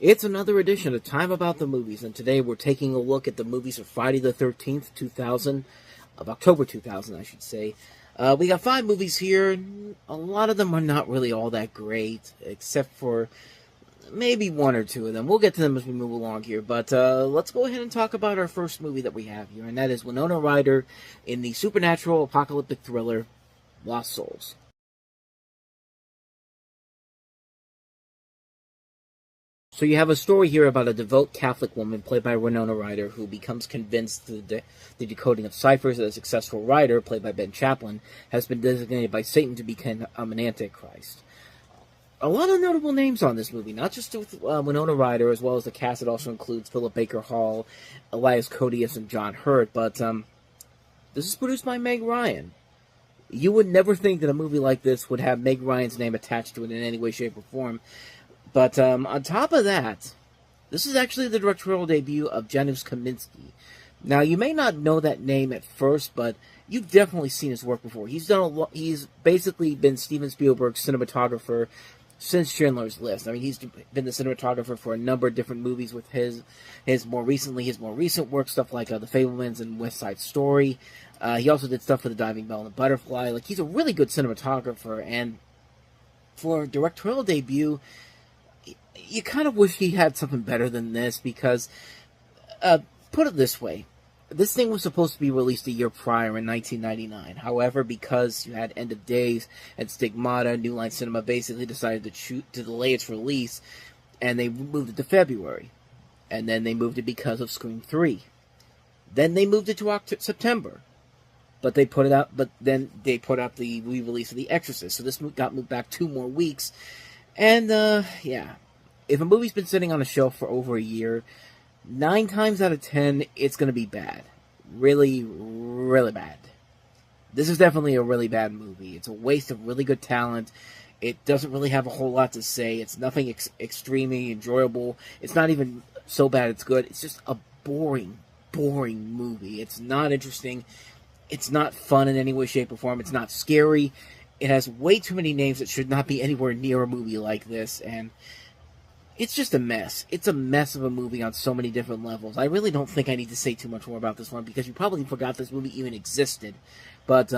It's another edition of Time About the Movies, and today we're taking a look at the movies of Friday the 13th, 2000, of October 2000, I should say. We got 5 movies here. A lot of them are not really all that great, except for maybe 1 or 2 of them. We'll get to them as we move along here, but let's go ahead and talk about our first movie that we have here, and that is Winona Ryder in the supernatural apocalyptic thriller, Lost Souls. So you have a story here about a devout Catholic woman, played by Winona Ryder, who becomes convinced that the decoding of ciphers that a successful writer, played by Ben Chaplin, has been designated by Satan to become an antichrist. A lot of notable names on this movie, not just with Winona Ryder, as well as the cast. It also includes Philip Baker Hall, Elias Koteas, and John Hurt, but this is produced by Meg Ryan. You would never think that a movie like this would have Meg Ryan's name attached to it in any way, shape, or form. But on top of that, this is actually the directorial debut of Janusz Kaminski. Now, you may not know that name at first, but you've definitely seen his work before. He's basically been Steven Spielberg's cinematographer since Schindler's List. I mean, he's been the cinematographer for a number of different movies with his more recent work, stuff like The Fabelmans and West Side Story. He also did stuff for The Diving Bell and the Butterfly. Like, he's a really good cinematographer, and for a directorial debut, you kind of wish he had something better than this, because, put it this way, this thing was supposed to be released a year prior in 1999. However, because you had End of Days and Stigmata, New Line Cinema basically decided to delay its release, and they moved it to February. And then they moved it because of Scream 3. Then they moved it to September. But then they put out the re-release of The Exorcist, so this got moved back 2 more weeks. And, yeah. If a movie's been sitting on a shelf for over a year, 9 times out of 10, it's going to be bad. Really, really bad. This is definitely a really bad movie. It's a waste of really good talent. It doesn't really have a whole lot to say. It's nothing extremely enjoyable. It's not even so bad it's good. It's just a boring movie. It's not interesting. It's not fun in any way, shape, or form. It's not scary. It has way too many names that should not be anywhere near a movie like this, and it's just a mess. It's a mess of a movie on so many different levels. I really don't think I need to say too much more about this one, because you probably forgot this movie even existed. But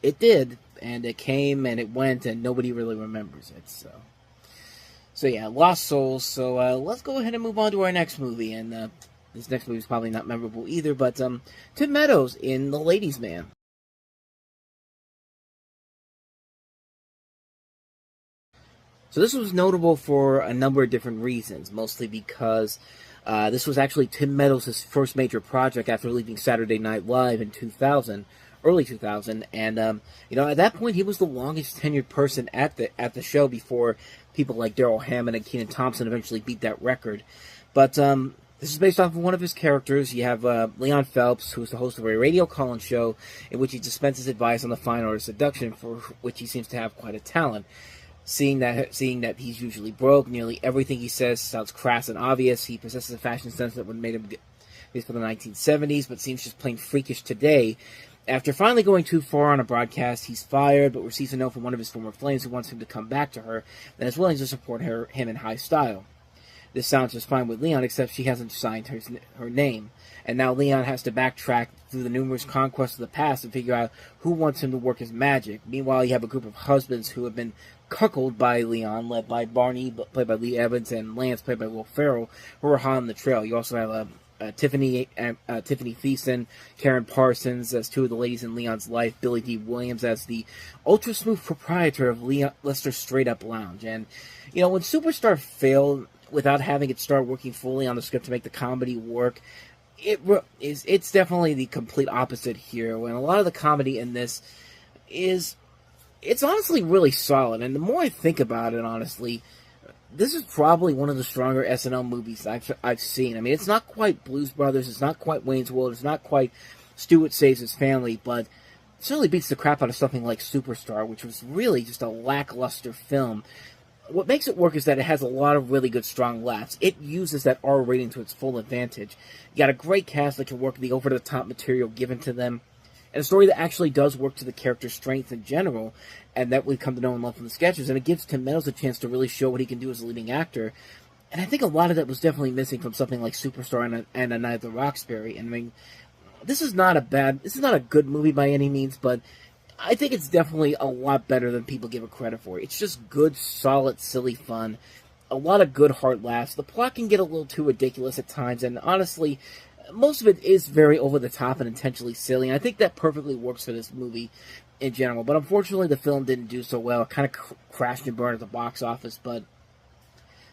it did, and it came, and it went, and nobody really remembers it. So yeah, Lost Souls. So let's go ahead and move on to our next movie. And this next movie is probably not memorable either, but Tim Meadows in The Ladies' Man. So this was notable for a number of different reasons, mostly because this was actually Tim Meadows' first major project after leaving Saturday Night Live in 2000, early 2000, and at that point he was the longest tenured person at the show before people like Daryl Hammond and Kenan Thompson eventually beat that record. But this is based off of one of his characters. You have Leon Phelps, who is the host of a radio call-in show in which he dispenses advice on the fine art of seduction, for which he seems to have quite a talent. Seeing that he's usually broke, nearly everything he says sounds crass and obvious. He possesses a fashion sense that would have made him good for the 1970s, but seems just plain freakish today. After finally going too far on a broadcast, he's fired, but receives a note from one of his former flames who wants him to come back to her, and is willing to support him in high style. This sounds just fine with Leon, except she hasn't signed her name, and now Leon has to backtrack through the numerous conquests of the past and figure out who wants him to work his magic. Meanwhile, you have a group of husbands who have been cuckolded by Leon, led by Barney, played by Lee Evans, and Lance, played by Will Ferrell, who are hot on the trail. You also have Tiffany Thiessen, Karen Parsons as 2 of the ladies in Leon's life, Billy D. Williams as the ultra-smooth proprietor of Lester's Straight Up Lounge. And, when Superstar failed without having it start working fully on the script to make the comedy work, it's definitely the complete opposite here. When a lot of the comedy in this it's honestly really solid, and the more I think about it, honestly, this is probably one of the stronger SNL movies I've seen. I mean, it's not quite Blues Brothers, it's not quite Wayne's World, it's not quite Stewart Saves His Family, but it certainly beats the crap out of something like Superstar, which was really just a lackluster film. What makes it work is that it has a lot of really good, strong laughs. It uses that R rating to its full advantage. You got a great cast that can work the over-the-top material given to them, and a story that actually does work to the character's strength in general, and that we've come to know and love from the sketches, and it gives Tim Meadows a chance to really show what he can do as a leading actor, And I think a lot of that was definitely missing from something like Superstar and A Night at the Roxbury. And I mean, this is not a good movie by any means, but I think it's definitely a lot better than people give it credit for. It's just good, solid, silly fun. A lot of good heart laughs. The plot can get a little too ridiculous at times, and honestly, most of it is very over the top and intentionally silly. And I think that perfectly works for this movie in general. But unfortunately, the film didn't do so well. It kind of crashed and burned at the box office, but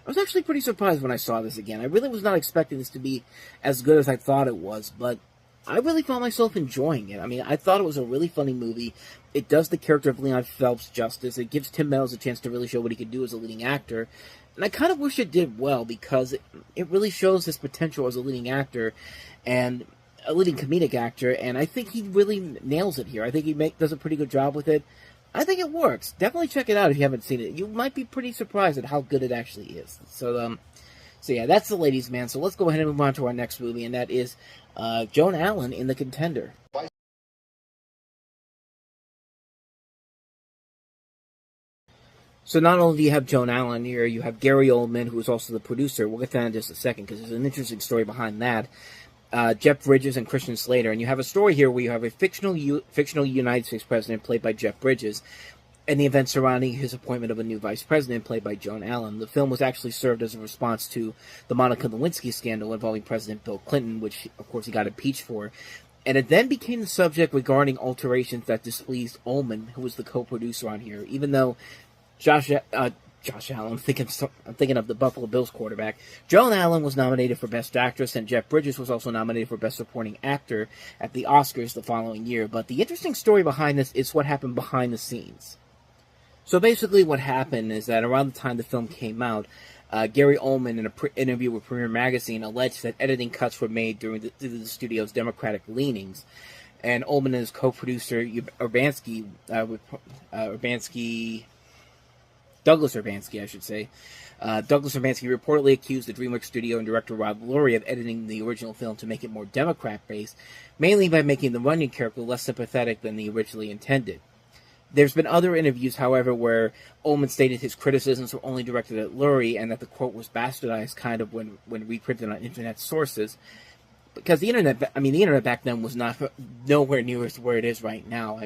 I was actually pretty surprised when I saw this again. I really was not expecting this to be as good as I thought it was, but I really found myself enjoying it. I mean, I thought it was a really funny movie. It does the character of Leon Phelps justice. It gives Tim Meadows a chance to really show what he could do as a leading actor. And I kind of wish it did well, because it really shows his potential as a leading actor and a leading comedic actor, and I think he really nails it here. I think he does a pretty good job with it. I think it works. Definitely check it out if you haven't seen it. You might be pretty surprised at how good it actually is. So yeah, that's The Ladies' Man. So let's go ahead and move on to our next movie, and that is Joan Allen in The Contender. So not only do you have Joan Allen here, you have Gary Oldman, who is also the producer. We'll get to that in just a second, because there's an interesting story behind that. Jeff Bridges and Christian Slater, and you have a story here where you have a fictional United States president played by Jeff Bridges, and the events surrounding his appointment of a new vice president played by Joan Allen. The film was actually served as a response to the Monica Lewinsky scandal involving President Bill Clinton, which, of course, he got impeached for. And it then became the subject regarding alterations that displeased Ullman, who was the co-producer on here, even though Josh Allen, I'm thinking of the Buffalo Bills quarterback. Joan Allen was nominated for Best Actress, and Jeff Bridges was also nominated for Best Supporting Actor at the Oscars the following year. But the interesting story behind this is what happened behind the scenes. So basically what happened is that around the time the film came out, Gary Oldman, in an interview with Premiere Magazine, alleged that editing cuts were made due to the studio's Democratic leanings. And Oldman and his co-producer, Douglas Urbanski, I should say. Douglas Urbanski reportedly accused the DreamWorks studio and director Rob Lurie of editing the original film to make it more Democrat-based, mainly by making the Runyon character less sympathetic than they originally intended. There's been other interviews, however, where Ullman stated his criticisms were only directed at Lurie, and that the quote was bastardized kind of when reprinted on internet sources. Because the internet back then was nowhere near as where it is right now.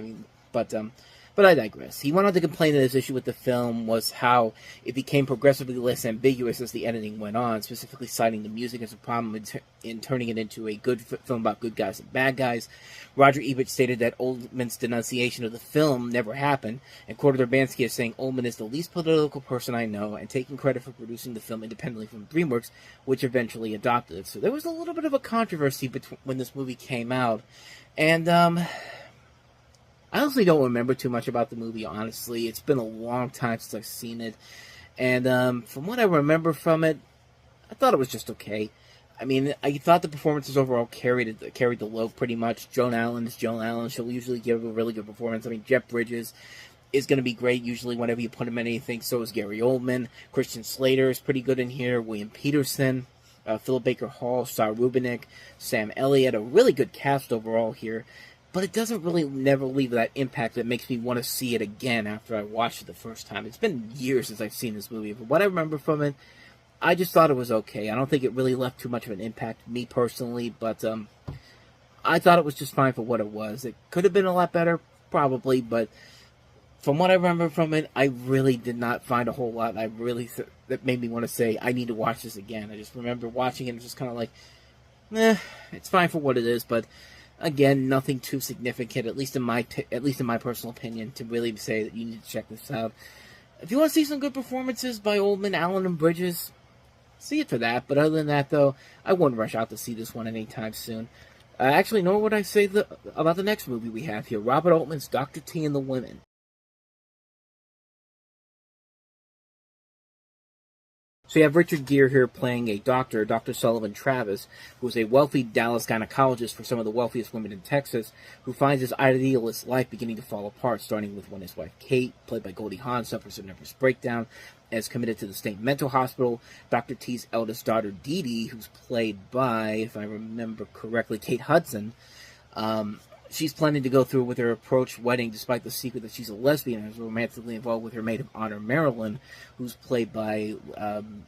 But I digress. He went on to complain that his issue with the film was how it became progressively less ambiguous as the editing went on, specifically citing the music as a problem in turning it into a good film about good guys and bad guys. Roger Ebert stated that Oldman's denunciation of the film never happened, and quoted Urbanski as saying, "Oldman is the least political person I know," and taking credit for producing the film independently from DreamWorks, which eventually adopted it. So there was a little bit of a controversy when this movie came out, and I honestly don't remember too much about the movie, honestly. It's been a long time since I've seen it. And from what I remember from it, I thought it was just okay. I mean, I thought the performances overall carried the load pretty much. Joan Allen is Joan Allen. She'll usually give a really good performance. I mean, Jeff Bridges is going to be great usually whenever you put him in anything. So is Gary Oldman. Christian Slater is pretty good in here. William Peterson, Philip Baker Hall, Saul Rubinek, Sam Elliott. A really good cast overall here. But it doesn't really never leave that impact that makes me want to see it again after I watched it the first time. It's been years since I've seen this movie, but what I remember from it, I just thought it was okay. I don't think it really left too much of an impact, me personally, but I thought it was just fine for what it was. It could have been a lot better, probably, but from what I remember from it, I really did not find a whole lot that made me want to say, I need to watch this again. I just remember watching it and just kind of like, it's fine for what it is, but again, nothing too significant, at least in my personal opinion, to really say that you need to check this out. If you want to see some good performances by Oldman, Allen, and Bridges, see it for that. But other than that, though, I wouldn't rush out to see this one anytime soon. Actually, nor would I say about the next movie we have here, Robert Altman's Dr. T and the Women. So you have Richard Gere here playing a doctor, Dr. Sullivan Travis, who is a wealthy Dallas gynecologist for some of the wealthiest women in Texas, who finds his idealist life beginning to fall apart, starting with when his wife Kate, played by Goldie Hawn, suffers a nervous breakdown and is committed to the state mental hospital. Dr. T's eldest daughter, Dee Dee, who's played by, if I remember correctly, Kate Hudson, she's planning to go through with her approached wedding despite the secret that she's a lesbian and is romantically involved with her maid of honor, Marilyn, who's played by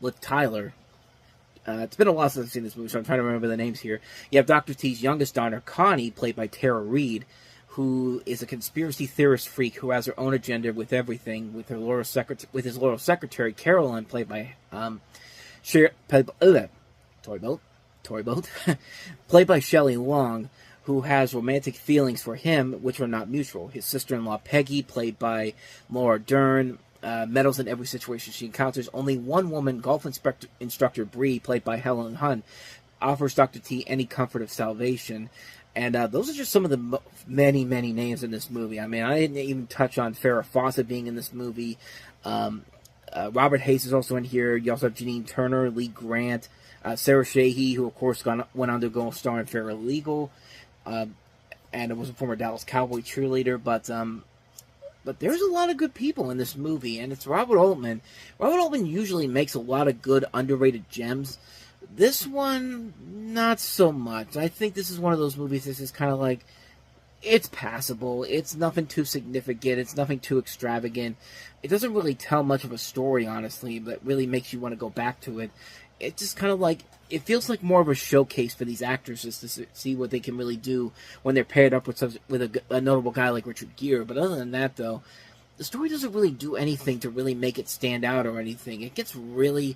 Liv Tyler. It's been a while since I've seen this movie, so I'm trying to remember the names here. You have Dr. T's youngest daughter, Connie, played by Tara Reid, who is a conspiracy theorist freak who has her own agenda with everything, with his loyal secretary, Carolyn, played by Tory Bolt, played by Shelley Long, who has romantic feelings for him, which are not mutual. His sister-in-law, Peggy, played by Laura Dern, meddles in every situation she encounters. Only one woman, golf instructor Bree, played by Helen Hunt, offers Dr. T any comfort of salvation. And those are just some of the many, many names in this movie. I mean, I didn't even touch on Farrah Fawcett being in this movie. Robert Hayes is also in here. You also have Janine Turner, Lee Grant, Sarah Shahi, who, of course, went on to go star in Paralegal, and it was a former Dallas Cowboy cheerleader. But there's a lot of good people in this movie, and it's Robert Altman. Robert Altman usually makes a lot of good, underrated gems. This one, not so much. I think this is one of those movies that's just kind of like, it's passable. It's nothing too significant. It's nothing too extravagant. It doesn't really tell much of a story, honestly, that really makes you want to go back to it. It's just kind of like, it feels like more of a showcase for these actresses to see what they can really do when they're paired up with a notable guy like Richard Gere. But other than that, though, the story doesn't really do anything to really make it stand out or anything. It gets really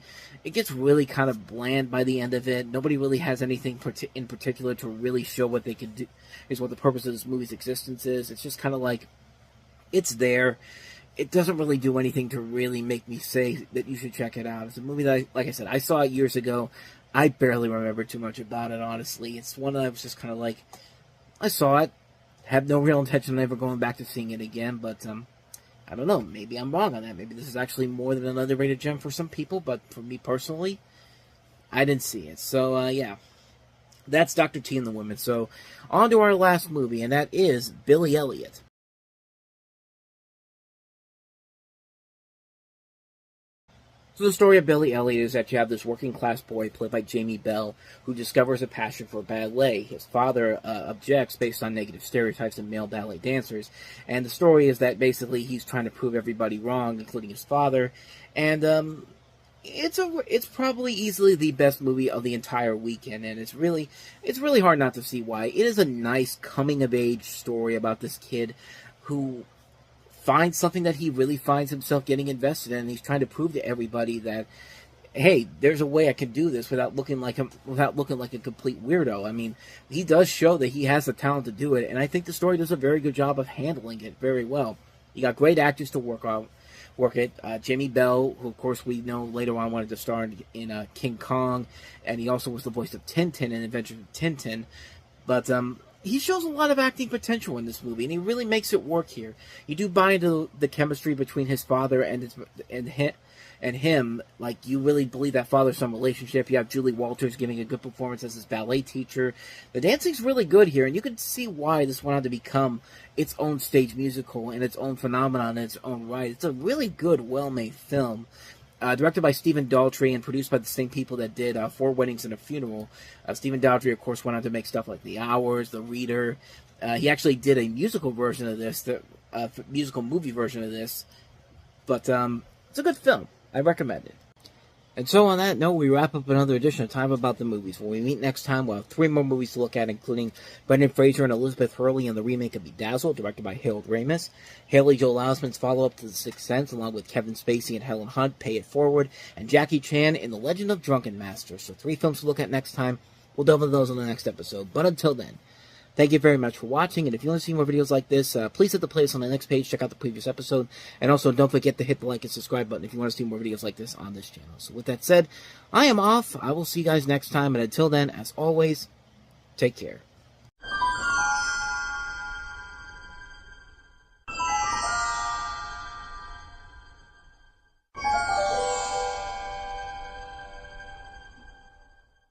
kind of bland by the end of it. Nobody really has anything in particular to really show what they can do, is what the purpose of this movie's existence is. It's just kind of like, it's there. It doesn't really do anything to really make me say that you should check it out. It's a movie that, like I said, I saw it years ago. I barely remember too much about it, honestly. It's one that I was just kind of like, I saw it, had no real intention of ever going back to seeing it again, but I don't know, maybe I'm wrong on that. Maybe this is actually more than an underrated gem for some people, but for me personally, I didn't see it. So, yeah, that's Dr. T and the Women. So, on to our last movie, and that is Billy Elliot. So the story of Billy Elliot is that you have this working-class boy, played by Jamie Bell, who discovers a passion for ballet. His father objects based on negative stereotypes of male ballet dancers, and the story is that basically he's trying to prove everybody wrong, including his father, and it's probably easily the best movie of the entire weekend, and it's really hard not to see why. It is a nice coming-of-age story about this kid who finds something that he really finds himself getting invested in, and he's trying to prove to everybody that, hey, there's a way I can do this without looking like a complete weirdo. I mean, he does show that he has the talent to do it, and I think the story does a very good job of handling it very well. You got great actors to work it. Jamie Bell, who of course we know later on wanted to star in King Kong, and he also was the voice of Tintin in Adventures of Tintin. But he shows a lot of acting potential in this movie, and he really makes it work here. You do buy into the chemistry between his father and him. Like, you really believe that father-son relationship. You have Julie Walters giving a good performance as his ballet teacher. The dancing's really good here, and you can see why this went on to become its own stage musical and its own phenomenon in its own right. It's a really good, well-made film. Directed by Stephen Daldry and produced by the same people that did Four Weddings and a Funeral. Stephen Daldry, of course, went on to make stuff like The Hours, The Reader. He actually did a musical version of this, musical movie version of this. But it's a good film. I recommend it. And so on that note, we wrap up another edition of Time About the Movies. When we meet next time, we'll have 3 more movies to look at, including Brendan Fraser and Elizabeth Hurley in the remake of Bedazzled, directed by Harold Ramis. Haley Joel Osment's follow-up to The Sixth Sense, along with Kevin Spacey and Helen Hunt, Pay It Forward, and Jackie Chan in The Legend of Drunken Master. So 3 films to look at next time. We'll delve into those on the next episode. But until then, thank you very much for watching, and if you want to see more videos like this, please hit the playlist on the next page, check out the previous episode, and also don't forget to hit the like and subscribe button if you want to see more videos like this on this channel. So with that said, I am off. I will see you guys next time, and until then, as always, take care.